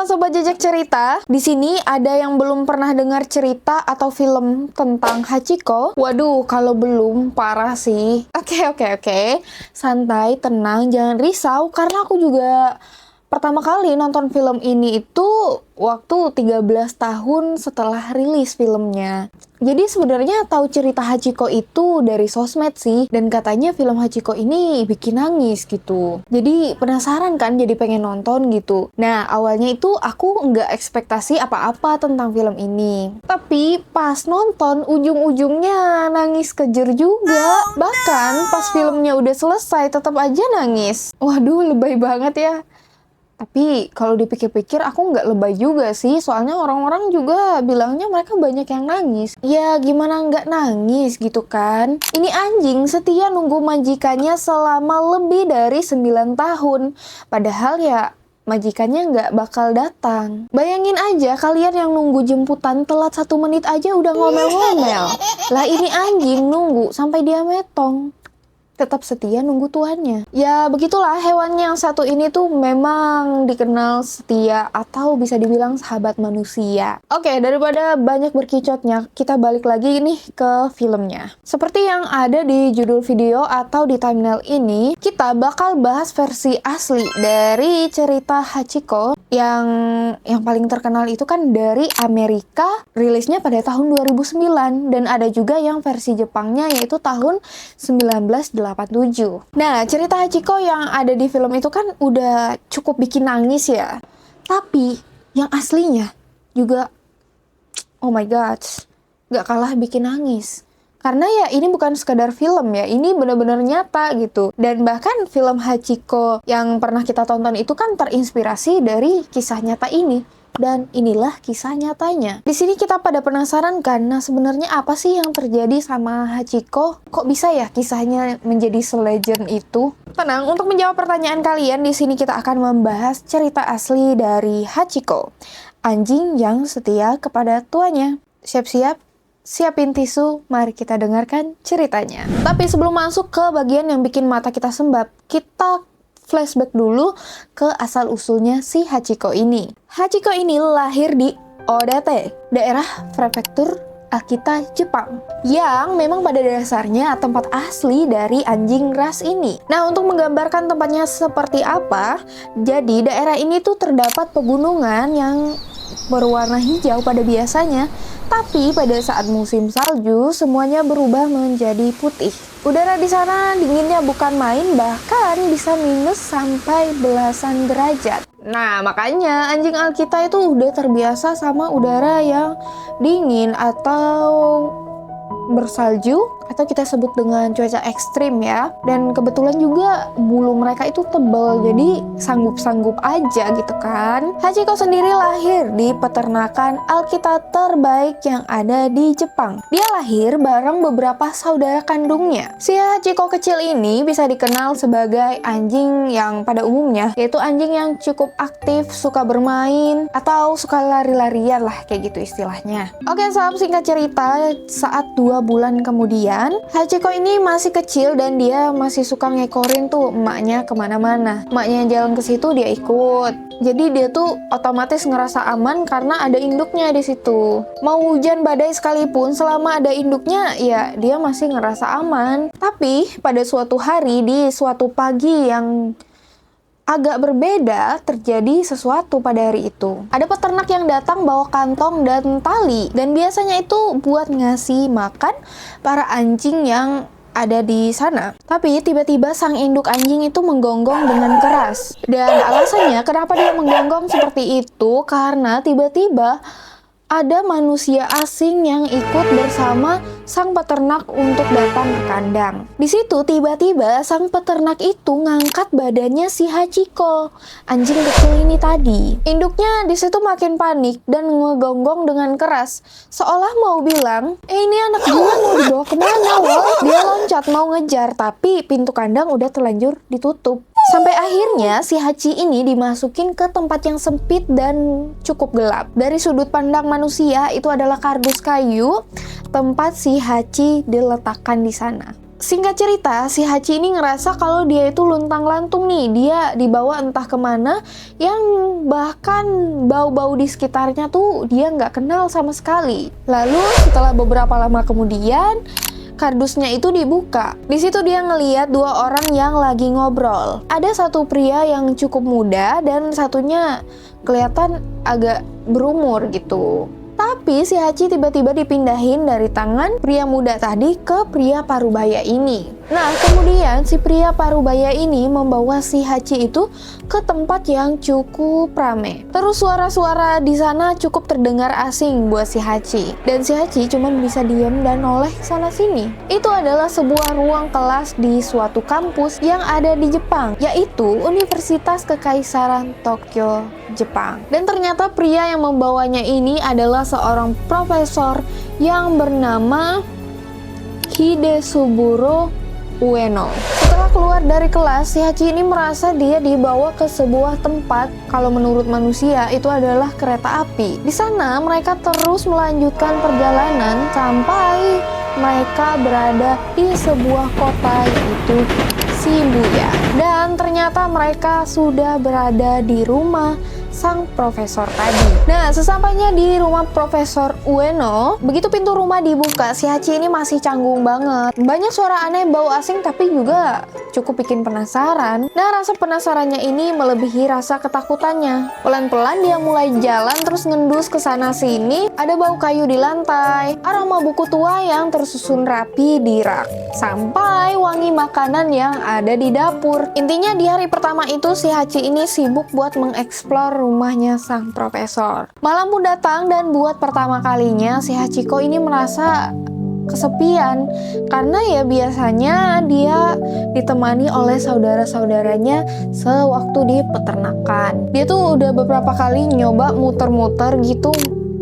Halo Sobat Jejak Cerita, di sini ada yang belum pernah dengar cerita atau film tentang Hachiko? Waduh, kalau belum, parah sih. Oke. Santai, tenang, jangan risau, karena aku juga pertama kali nonton film ini itu waktu 13 tahun setelah rilis filmnya. Jadi sebenarnya tahu cerita Hachiko itu dari sosmed sih, dan katanya film Hachiko ini bikin nangis gitu. Jadi penasaran kan, jadi pengen nonton gitu. Nah, awalnya itu aku nggak ekspektasi apa-apa tentang film ini. Tapi pas nonton, ujung-ujungnya nangis kejer juga. Bahkan pas filmnya udah selesai, tetap aja nangis. Waduh, lebay banget ya. Tapi kalau dipikir-pikir aku nggak lebay juga sih, soalnya orang-orang juga bilangnya mereka banyak yang nangis. Ya gimana nggak nangis gitu kan? Ini anjing setia nunggu majikannya selama lebih dari 9 tahun. Padahal ya majikannya nggak bakal datang. Bayangin aja kalian yang nunggu jemputan telat 1 menit aja udah ngomel-ngomel. Lah ini anjing nunggu sampai dia metong. Tetap setia nunggu tuannya. Ya begitulah, hewan yang satu ini tuh memang dikenal setia atau bisa dibilang sahabat manusia. Oke, daripada banyak berkicotnya, kita balik lagi nih ke filmnya. Seperti yang ada di judul video atau di thumbnail ini, kita bakal bahas versi asli dari cerita Hachiko yang paling terkenal itu kan dari Amerika, rilisnya pada tahun 2009, dan ada juga yang versi Jepangnya yaitu tahun 1987. Nah, cerita Hachiko yang ada di film itu kan udah cukup bikin nangis ya. Tapi yang aslinya juga, oh my god, gak kalah bikin nangis. Karena ya ini bukan sekadar film ya, ini benar-benar nyata gitu. Dan bahkan film Hachiko yang pernah kita tonton itu kan terinspirasi dari kisah nyata ini. Dan inilah kisah nyatanya. Di sini kita pada penasaran kan, nah sebenarnya apa sih yang terjadi sama Hachiko? Kok bisa ya kisahnya menjadi se-legend itu? Tenang, untuk menjawab pertanyaan kalian, di sini kita akan membahas cerita asli dari Hachiko, anjing yang setia kepada tuannya. Siap-siap? Siapin tisu, mari kita dengarkan ceritanya. Tapi sebelum masuk ke bagian yang bikin mata kita sembab, kita flashback dulu ke asal-usulnya si Hachiko ini. Hachiko ini lahir di Odate, daerah prefektur Akita, Jepang, yang memang pada dasarnya tempat asli dari anjing ras ini. Nah, untuk menggambarkan tempatnya seperti apa, jadi daerah ini tuh terdapat pegunungan yang berwarna hijau pada biasanya, tapi pada saat musim salju, semuanya berubah menjadi putih. Udara di sana dinginnya bukan main, bahkan bisa minus sampai belasan derajat. Nah, makanya anjing Alkita itu udah terbiasa sama udara yang dingin atau bersalju, atau kita sebut dengan cuaca ekstrim ya. Dan kebetulan juga bulu mereka itu tebal, jadi sanggup-sanggup aja gitu kan. Hachiko sendiri lahir di peternakan Alkita terbaik yang ada di Jepang. Dia lahir bareng beberapa saudara kandungnya. Si Hachiko kecil ini bisa dikenal sebagai anjing yang pada umumnya, yaitu anjing yang cukup aktif, suka bermain, atau suka lari-larian lah, kayak gitu istilahnya. Oke sob, singkat cerita, saat 2 bulan kemudian, Hachiko ini masih kecil dan dia masih suka ngekorin tuh emaknya kemana-mana. Emaknya jalan ke situ dia ikut. Jadi dia tuh otomatis ngerasa aman karena ada induknya di situ. Mau hujan badai sekalipun, selama ada induknya ya dia masih ngerasa aman. Tapi pada suatu hari di suatu pagi yang agak berbeda, terjadi sesuatu pada hari itu. Ada peternak yang datang bawa kantong dan tali, dan biasanya itu buat ngasih makan para anjing yang ada di sana. Tapi tiba-tiba sang induk anjing itu menggonggong dengan keras. Dan alasannya kenapa dia menggonggong seperti itu, karena tiba-tiba ada manusia asing yang ikut bersama sang peternak untuk datang ke kandang. Di situ tiba-tiba sang peternak itu ngangkat badannya si Hachiko, anjing kecil ini tadi. Induknya di situ makin panik dan ngegonggong dengan keras, seolah mau bilang, ini anak gue mau dibawa kemana loh? Dia loncat mau ngejar, tapi pintu kandang udah terlanjur ditutup. Sampai akhirnya si Hachi ini dimasukin ke tempat yang sempit dan cukup gelap. Dari sudut pandang manusia itu adalah kardus kayu tempat si Hachi diletakkan di sana. Singkat cerita, si Hachi ini ngerasa kalau dia itu luntang-lantung nih. Dia dibawa entah kemana yang bahkan bau-bau di sekitarnya tuh dia nggak kenal sama sekali. Lalu setelah beberapa lama kemudian, kardusnya itu dibuka. Di situ dia ngeliat dua orang yang lagi ngobrol. Ada satu pria yang cukup muda dan satunya kelihatan agak berumur gitu. Tapi si Hachi tiba-tiba dipindahin dari tangan pria muda tadi ke pria parubaya ini. Nah, kemudian si pria parubaya ini membawa si Hachi itu ke tempat yang cukup rame. Terus suara-suara di sana cukup terdengar asing buat si Hachi. Dan si Hachi cuma bisa diem dan noleh sana-sini. Itu adalah sebuah ruang kelas di suatu kampus yang ada di Jepang, yaitu Universitas Kekaisaran Tokyo, Jepang. Dan ternyata pria yang membawanya ini adalah seorang profesor yang bernama Hidesuburo Ueno. Setelah keluar dari kelas, si Hachi ini merasa dia dibawa ke sebuah tempat, kalau menurut manusia itu adalah kereta api. Di sana mereka terus melanjutkan perjalanan sampai mereka berada di sebuah kota, yaitu Shibuya. Dan ternyata mereka sudah berada di rumah sang profesor tadi. Nah, sesampainya di rumah Profesor Ueno, begitu pintu rumah dibuka, si Hachi ini masih canggung banget. Banyak suara aneh, bau asing, tapi juga cukup bikin penasaran. Nah, rasa penasarannya ini melebihi rasa ketakutannya. Pelan-pelan dia mulai jalan terus ngendus ke sana sini. Ada bau kayu di lantai, aroma buku tua yang tersusun rapi di rak, sampai wangi makanan yang ada di dapur. Intinya di hari pertama itu si Hachi ini sibuk buat mengeksplor rumahnya sang profesor. Malam pun datang dan buat pertama kalinya si Hachiko ini merasa kesepian karena ya biasanya dia ditemani oleh saudara-saudaranya sewaktu di peternakan. Dia tuh udah beberapa kali nyoba muter-muter gitu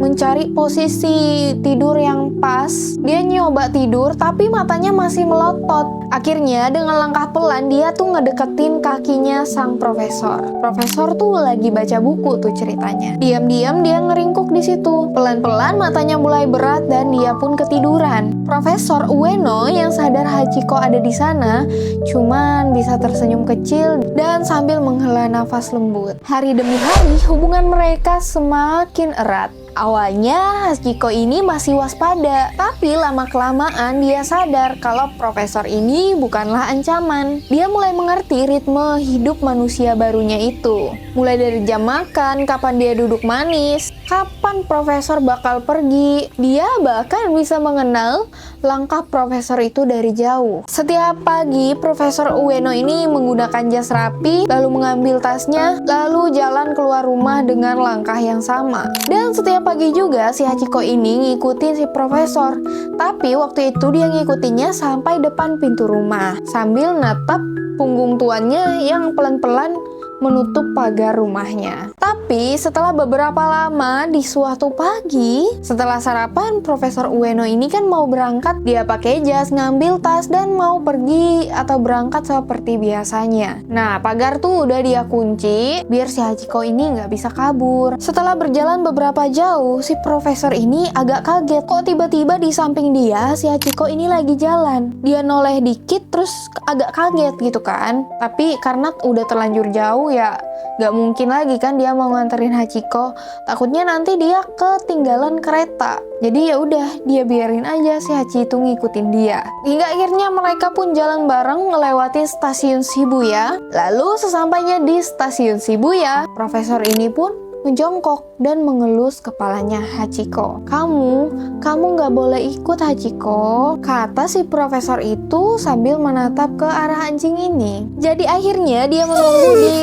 mencari posisi tidur yang pas. Dia nyoba tidur tapi matanya masih melotot. Akhirnya dengan langkah pelan dia tuh ngedeketin kakinya sang profesor. Profesor tuh lagi baca buku tuh ceritanya. Diam-diam dia ngeringkuk di situ. Pelan-pelan matanya mulai berat dan dia pun ketiduran. Profesor Ueno yang sadar Hachiko ada di sana cuman bisa tersenyum kecil dan sambil menghela nafas lembut. Hari demi hari hubungan mereka semakin erat. Awalnya Hachiko ini masih waspada, tapi lama-kelamaan dia sadar kalau profesor ini bukanlah ancaman. Dia mulai mengerti ritme hidup manusia barunya itu. Mulai dari jam makan, kapan dia duduk manis, kapan profesor bakal pergi. Dia bahkan bisa mengenal langkah profesor itu dari jauh. Setiap pagi, Profesor Ueno ini menggunakan jas rapi, lalu mengambil tasnya, lalu jalan keluar rumah dengan langkah yang sama. Dan setiap pagi juga si Hachiko ini ngikutin si profesor. Tapi waktu itu dia ngikutinnya sampai depan pintu rumah, sambil natap punggung tuannya yang pelan-pelan menutup pagar rumahnya. Tapi setelah beberapa lama di suatu pagi, setelah sarapan, Profesor Ueno ini kan mau berangkat. Dia pakai jas, ngambil tas, dan mau pergi atau berangkat seperti biasanya. Nah, pagar tuh udah dia kunci biar si Hachiko ini nggak bisa kabur. Setelah berjalan beberapa jauh, si profesor ini agak kaget. Kok tiba-tiba di samping dia, si Hachiko ini lagi jalan. Dia noleh dikit terus agak kaget gitu kan. Tapi karena udah terlanjur jauh ya gak mungkin lagi kan dia mau nganterin Hachiko. Takutnya nanti dia ketinggalan kereta. Jadi ya udah dia biarin aja si Hachi itu ngikutin dia. Hingga akhirnya mereka pun jalan bareng ngelewatin stasiun Shibuya. Lalu sesampainya di stasiun Shibuya, profesor ini pun menjongkok dan mengelus kepalanya Hachiko. Kamu nggak boleh ikut Hachiko, kata si profesor itu sambil menatap ke arah anjing ini. Jadi akhirnya dia menunggu di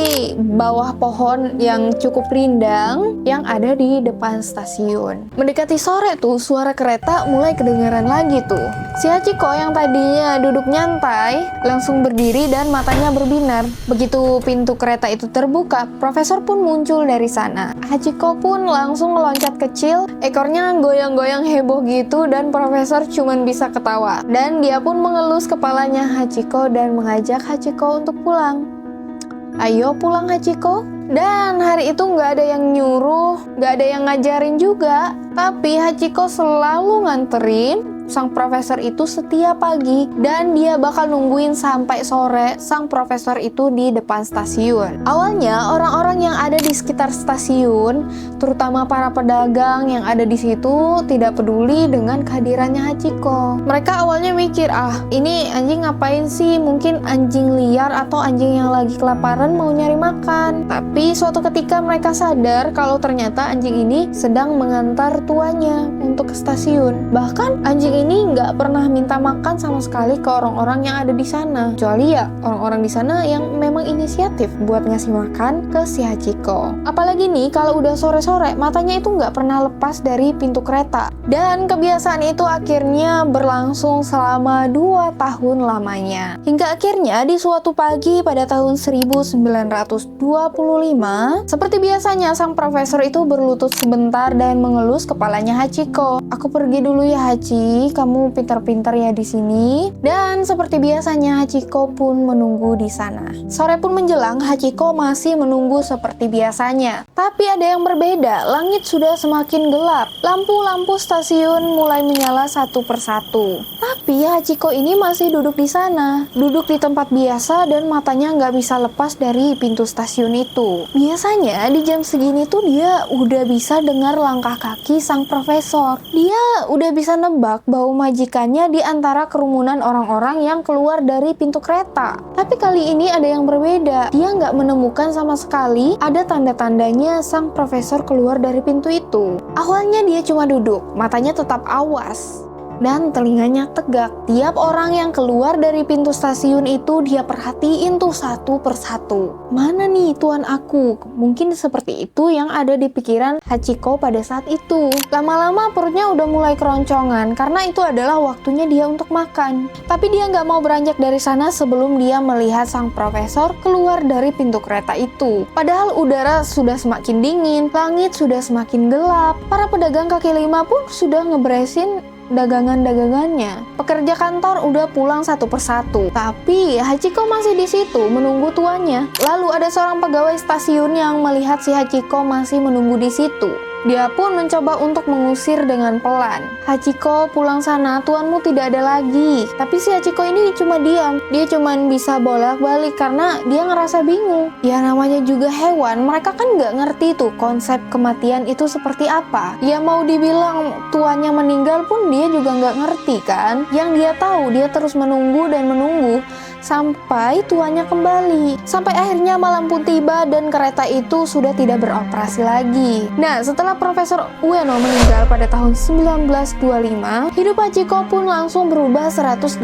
bawah pohon yang cukup rindang yang ada di depan stasiun. Mendekati sore tuh suara kereta mulai kedengaran lagi tuh. Si Hachiko yang tadinya duduk nyantai langsung berdiri dan matanya berbinar. Begitu pintu kereta itu terbuka, profesor pun muncul dari sana. Hachiko pun langsung meloncat kecil, ekornya goyang-goyang heboh gitu dan profesor cuman bisa ketawa. Dan dia pun mengelus kepalanya Hachiko dan mengajak Hachiko untuk pulang. Ayo pulang Hachiko. Dan hari itu nggak ada yang nyuruh, nggak ada yang ngajarin juga. Tapi Hachiko selalu nganterin sang profesor itu setiap pagi dan dia bakal nungguin sampai sore sang profesor itu di depan stasiun. Awalnya orang-orang yang ada di sekitar stasiun, terutama para pedagang yang ada di situ, tidak peduli dengan kehadirannya Hachiko. Mereka awalnya mikir, ini anjing ngapain sih? Mungkin anjing liar atau anjing yang lagi kelaparan mau nyari makan. Tapi suatu ketika mereka sadar kalau ternyata anjing ini sedang mengantar tuanya untuk ke stasiun. Bahkan anjing ini nggak pernah minta makan sama sekali ke orang-orang yang ada di sana, kecuali ya orang-orang di sana yang memang inisiatif buat ngasih makan ke si Hachiko. Apalagi nih kalau udah sore-sore, matanya itu nggak pernah lepas dari pintu kereta. Dan kebiasaan itu akhirnya berlangsung selama 2 tahun lamanya. Hingga akhirnya di suatu pagi pada tahun 1925, seperti biasanya sang profesor itu berlutut sebentar dan mengelus kepalanya Hachiko. Aku pergi dulu ya Hachi, kamu pintar-pintar ya di sini. Dan seperti biasanya Hachiko pun menunggu di sana. Sore pun menjelang, Hachiko masih menunggu seperti biasanya. Tapi ada yang berbeda, langit sudah semakin gelap. Lampu-lampu stasiun mulai menyala satu persatu. Tapi Hachiko ini masih duduk di sana, duduk di tempat biasa dan matanya nggak bisa lepas dari pintu stasiun itu. Biasanya di jam segini tuh dia udah bisa dengar langkah kaki sang profesor. Dia udah bisa nebak bau majikannya di antara kerumunan orang-orang yang keluar dari pintu kereta. Tapi kali ini ada yang berbeda. Dia nggak menemukan sama sekali ada tanda-tandanya sang profesor keluar dari pintu itu. Awalnya dia cuma duduk, matanya tetap awas dan telinganya tegak. Tiap orang yang keluar dari pintu stasiun itu dia perhatiin tuh satu persatu. Mana nih tuan aku? Mungkin seperti itu yang ada di pikiran Hachiko pada saat itu. Lama-lama perutnya udah mulai keroncongan karena itu adalah waktunya dia untuk makan. Tapi dia nggak mau beranjak dari sana sebelum dia melihat sang profesor keluar dari pintu kereta itu. Padahal udara sudah semakin dingin, langit sudah semakin gelap. Para pedagang kaki lima pun sudah ngeberesin dagangan-dagangannya. Pekerja kantor udah pulang satu persatu. Tapi Hachiko masih di situ menunggu tuannya. Lalu ada seorang pegawai stasiun yang melihat si Hachiko masih menunggu di situ. Dia pun mencoba untuk mengusir dengan pelan. Hachiko, pulang sana, tuanmu tidak ada lagi. Tapi si Hachiko ini cuma diam. Dia cuma bisa bolak-balik karena dia ngerasa bingung. Ya namanya juga hewan, mereka kan nggak ngerti tuh konsep kematian itu seperti apa. Ya mau dibilang tuannya meninggal pun dia juga nggak ngerti kan. Yang dia tahu, dia terus menunggu dan menunggu sampai tuannya kembali. Sampai akhirnya malam pun tiba dan kereta itu sudah tidak beroperasi lagi. Nah, setelah Profesor Ueno meninggal pada tahun 1925, hidup Hachiko pun langsung berubah 180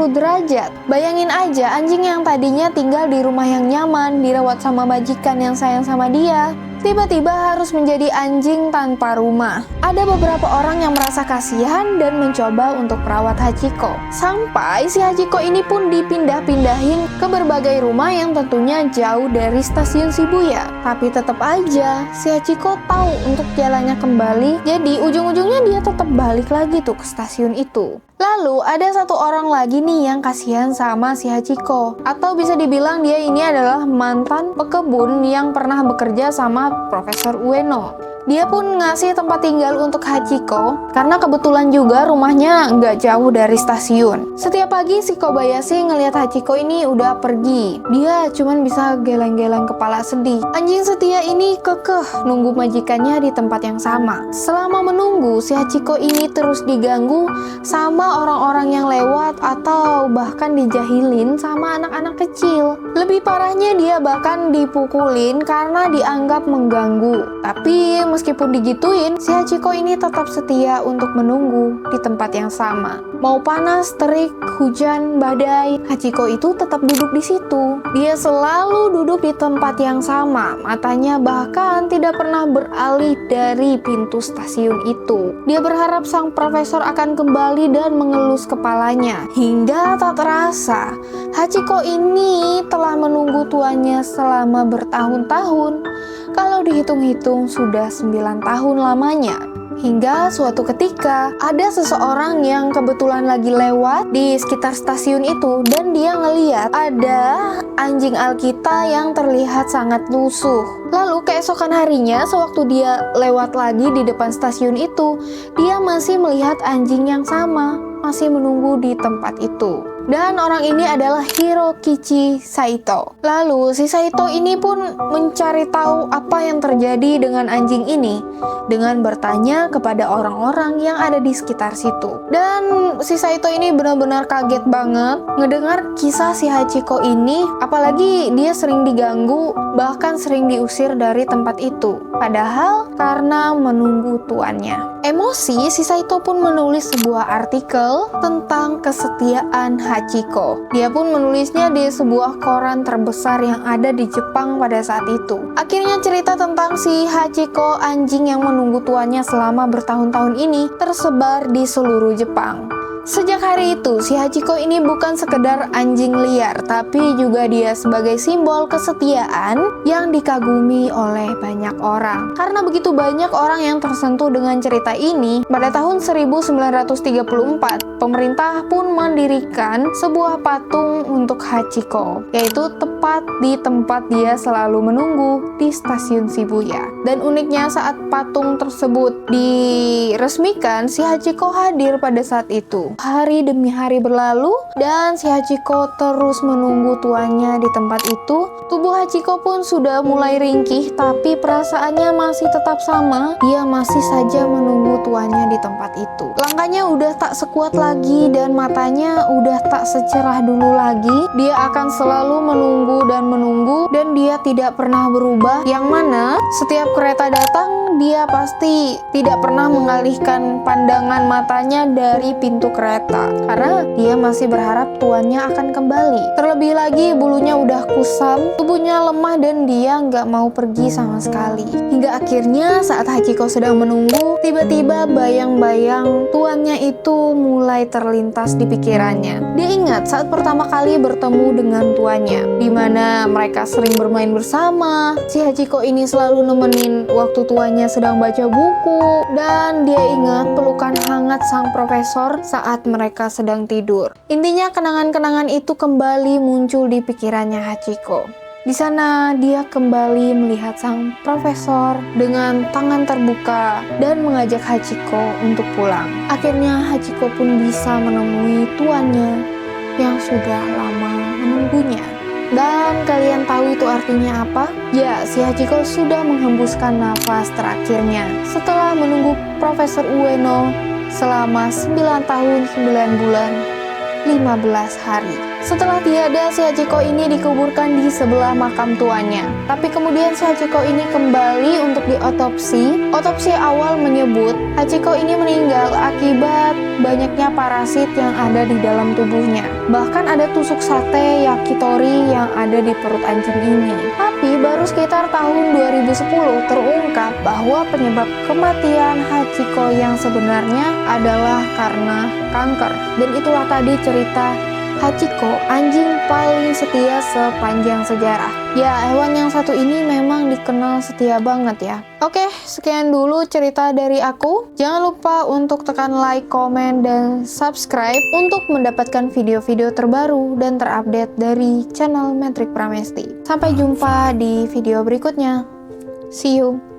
derajat. Bayangin aja, anjing yang tadinya tinggal di rumah yang nyaman, dirawat sama majikan yang sayang sama dia, tiba-tiba harus menjadi anjing tanpa rumah. Ada beberapa orang yang merasa kasihan dan mencoba untuk merawat Hachiko. Sampai si Hachiko ini pun dipindah-pindahin ke berbagai rumah yang tentunya jauh dari stasiun Shibuya. Tapi tetap aja si Hachiko tahu untuk jalannya kembali. Jadi ujung-ujungnya dia tetap balik lagi tuh ke stasiun itu. Lalu ada satu orang lagi nih yang kasihan sama si Hachiko. Atau bisa dibilang dia ini adalah mantan pekebun yang pernah bekerja sama Profesor Ueno. Dia pun ngasih tempat tinggal untuk Hachiko karena kebetulan juga rumahnya nggak jauh dari stasiun. Setiap pagi si Kobayashi ngelihat Hachiko ini udah pergi. Dia cuman bisa geleng-geleng kepala sedih. Anjing setia ini kekeh nunggu majikannya di tempat yang sama. Selama menunggu, si Hachiko ini terus diganggu sama orang-orang yang lewat atau bahkan dijahilin sama anak-anak kecil. Lebih parahnya dia bahkan dipukulin karena dianggap mengganggu. Tapi meskipun digituin, si Hachiko ini tetap setia untuk menunggu di tempat yang sama. Mau panas, terik, hujan, badai, Hachiko itu tetap duduk di situ. Dia selalu duduk di tempat yang sama. Matanya bahkan tidak pernah beralih dari pintu stasiun itu. Dia berharap sang profesor akan kembali dan mengelus kepalanya. Hingga tak terasa, Hachiko ini telah menunggu tuannya selama bertahun-tahun. Kalau dihitung-hitung sudah 9 tahun lamanya. Hingga suatu ketika ada seseorang yang kebetulan lagi lewat di sekitar stasiun itu dan dia ngeliat ada anjing Alkita yang terlihat sangat lusuh. Lalu keesokan harinya sewaktu dia lewat lagi di depan stasiun itu, dia masih melihat anjing yang sama, masih menunggu di tempat itu. Dan orang ini adalah Hirokichi Saito. Lalu si Saito ini pun mencari tahu apa yang terjadi dengan anjing ini dengan bertanya kepada orang-orang yang ada di sekitar situ. Dan si Saito ini benar-benar kaget banget ngedengar kisah si Hachiko ini, apalagi dia sering diganggu, bahkan sering diusir dari tempat itu. Padahal karena menunggu tuannya. Emosi, si Saito pun menulis sebuah artikel tentang kesetiaan Hachiko. Dia pun menulisnya di sebuah koran terbesar yang ada di Jepang pada saat itu. Akhirnya cerita tentang si Hachiko, anjing yang menunggu tuannya selama bertahun-tahun ini, tersebar di seluruh Jepang. Sejak hari itu, si Hachiko ini bukan sekedar anjing liar, tapi juga dia sebagai simbol kesetiaan yang dikagumi oleh banyak orang. Karena begitu banyak orang yang tersentuh dengan cerita ini, pada tahun 1934, pemerintah pun mendirikan sebuah patung untuk Hachiko, yaitu tepat di tempat dia selalu menunggu di stasiun Shibuya. Dan uniknya saat patung tersebut diresmikan, si Hachiko hadir pada saat itu. Hari demi hari berlalu dan si Hachiko terus menunggu tuannya di tempat itu. Tubuh Hachiko pun sudah mulai ringkih, tapi perasaannya masih tetap sama. Dia masih saja menunggu tuannya di tempat itu. Langkahnya udah tak sekuat lagi dan matanya udah tak secerah dulu lagi. Dia akan selalu menunggu dan dia tidak pernah berubah. Yang mana setiap kereta datang, dia pasti tidak pernah mengalihkan pandangan matanya dari pintu kereta karena dia masih berharap tuannya akan kembali. Terlebih lagi bulunya udah kusam, tubuhnya lemah dan dia nggak mau pergi sama sekali. Hingga akhirnya saat Hachiko sedang menunggu, tiba-tiba bayang-bayang tuannya itu mulai terlintas di pikirannya. Dia ingat saat pertama kali bertemu dengan tuannya, di mana mereka sering bermain bersama. Si Hachiko ini selalu nemenin waktu tuannya sedang baca buku, dan dia ingat pelukan hangat sang profesor saat mereka sedang tidur. Intinya kenangan-kenangan itu kembali muncul di pikirannya Hachiko. Di sana dia kembali melihat sang profesor dengan tangan terbuka dan mengajak Hachiko untuk pulang. Akhirnya Hachiko pun bisa menemui tuannya yang sudah lama menunggunya. Dan kalian tahu itu artinya apa? Ya, si Hachiko sudah menghembuskan nafas terakhirnya setelah menunggu Profesor Ueno selama 9 tahun 9 bulan 15 hari. Setelah tiada, si Hachiko ini dikuburkan di sebelah makam tuannya. Tapi kemudian si Hachiko ini kembali untuk diotopsi. Otopsi awal menyebut Hachiko ini meninggal akibat banyaknya parasit yang ada di dalam tubuhnya. Bahkan ada tusuk sate yakitori yang ada di perut anjing ini. Tapi baru sekitar tahun 2010 terungkap bahwa penyebab kematian Hachiko yang sebenarnya adalah karena kanker. Dan itulah tadi cerita Hachiko, anjing paling setia sepanjang sejarah. Ya, hewan yang satu ini memang dikenal setia banget ya. Oke, sekian dulu cerita dari aku. Jangan lupa untuk tekan like, komen, dan subscribe untuk mendapatkan video-video terbaru dan terupdate dari channel Metrik Pramesti. Sampai jumpa di video berikutnya. See you!